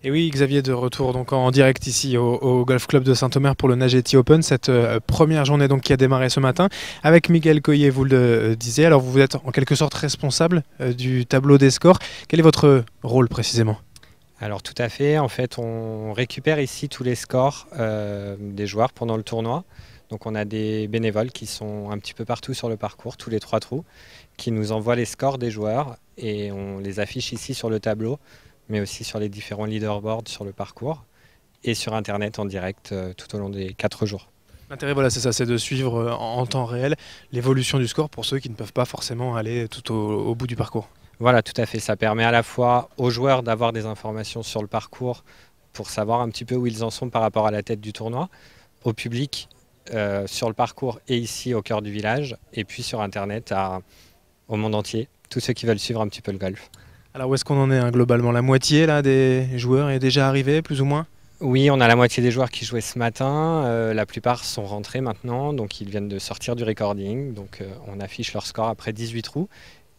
Et oui, Xavier, de retour donc en direct ici au Golf Club de Saint-Omer pour le Nageti Open, cette première journée donc qui a démarré ce matin avec Mickaël Goyer, vous le disiez. Alors vous êtes en quelque sorte responsable du tableau des scores. Quel est votre rôle précisément? Alors tout à fait, en fait on récupère ici tous les scores des joueurs pendant le tournoi. Donc on a des bénévoles qui sont un petit peu partout sur le parcours, tous les 3 trous, qui nous envoient les scores des joueurs et on les affiche ici sur le tableau, mais aussi sur les différents leaderboards sur le parcours et sur internet en direct tout au long des 4 jours. L'intérêt, voilà, c'est ça, c'est de suivre en temps réel l'évolution du score pour ceux qui ne peuvent pas forcément aller tout au bout du parcours. Voilà, tout à fait, ça permet à la fois aux joueurs d'avoir des informations sur le parcours pour savoir un petit peu où ils en sont par rapport à la tête du tournoi, au public sur le parcours et ici au cœur du village, et puis sur internet au monde entier, tous ceux qui veulent suivre un petit peu le golf. Alors où est-ce qu'on en est globalement? La moitié là, des joueurs est déjà arrivée, plus ou moins? Oui, on a la moitié des joueurs qui jouaient ce matin, la plupart sont rentrés maintenant, donc ils viennent de sortir du recording, donc on affiche leur score après 18 trous,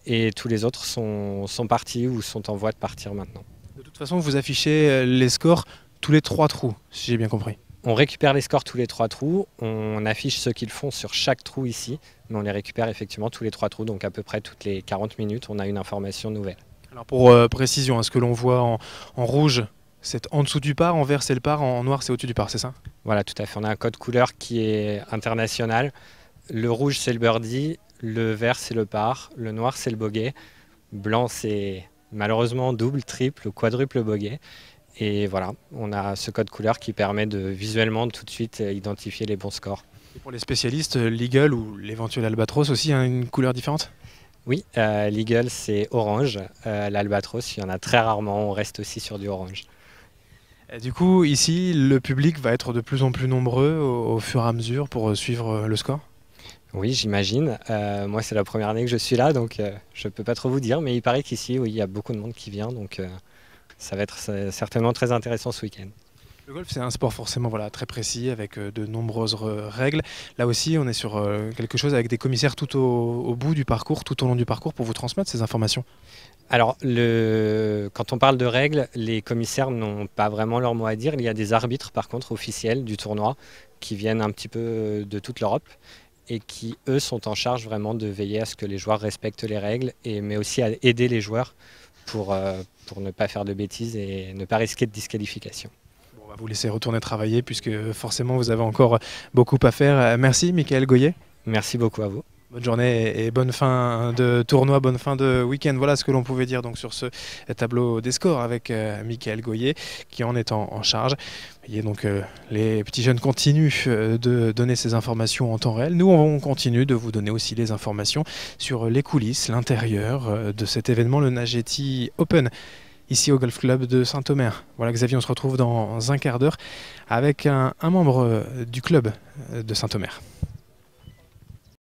et tous les autres sont partis ou sont en voie de partir maintenant. De toute façon, vous affichez les scores tous les 3 trous, si j'ai bien compris. On récupère les scores tous les 3 trous, on affiche ceux qu'ils font sur chaque trou ici, mais on les récupère effectivement tous les 3 trous, donc à peu près toutes les 40 minutes, on a une information nouvelle. Alors pour précision, ce que l'on voit en rouge, c'est en dessous du par, en vert c'est le par, en noir c'est au-dessus du par, c'est ça? Voilà, tout à fait, on a un code couleur qui est international. Le rouge c'est le birdie, le vert c'est le par, le noir c'est le bogey, blanc c'est malheureusement double, triple ou quadruple bogey. Et voilà, on a ce code couleur qui permet de visuellement tout de suite identifier les bons scores. Et pour les spécialistes, l'Eagle ou l'éventuel Albatros aussi, hein, une couleur différente? Oui, l'Eagle c'est orange, l'Albatros il y en a très rarement, on reste aussi sur du orange. Et du coup, ici, le public va être de plus en plus nombreux au fur et à mesure pour suivre le score? Oui, j'imagine. Moi, c'est la première année que je suis là, donc je ne peux pas trop vous dire. Mais il paraît qu'ici, oui, il y a beaucoup de monde qui vient, donc ça va être certainement très intéressant ce week-end. Le golf, c'est un sport forcément voilà, très précis, avec de nombreuses règles. Là aussi, on est sur quelque chose avec des commissaires tout au bout du parcours, tout au long du parcours, pour vous transmettre ces informations. Alors, quand on parle de règles, les commissaires n'ont pas vraiment leur mot à dire. Il y a des arbitres, par contre, officiels du tournoi, qui viennent un petit peu de toute l'Europe et qui, eux, sont en charge vraiment de veiller à ce que les joueurs respectent les règles, mais aussi à aider les joueurs pour ne pas faire de bêtises et ne pas risquer de disqualification. Bon, on va vous laisser retourner travailler, puisque forcément, vous avez encore beaucoup à faire. Merci, Mickaël Goyer. Merci beaucoup à vous. Bonne journée et bonne fin de tournoi, bonne fin de week-end. Voilà ce que l'on pouvait dire donc sur ce tableau des scores avec Mickaël Goyer qui en est en charge. Vous voyez donc les petits jeunes continuent de donner ces informations en temps réel. Nous, on continue de vous donner aussi les informations sur les coulisses, l'intérieur de cet événement, le Nageti Open, ici au Golf Club de Saint-Omer. Voilà Xavier, on se retrouve dans un quart d'heure avec un membre du club de Saint-Omer.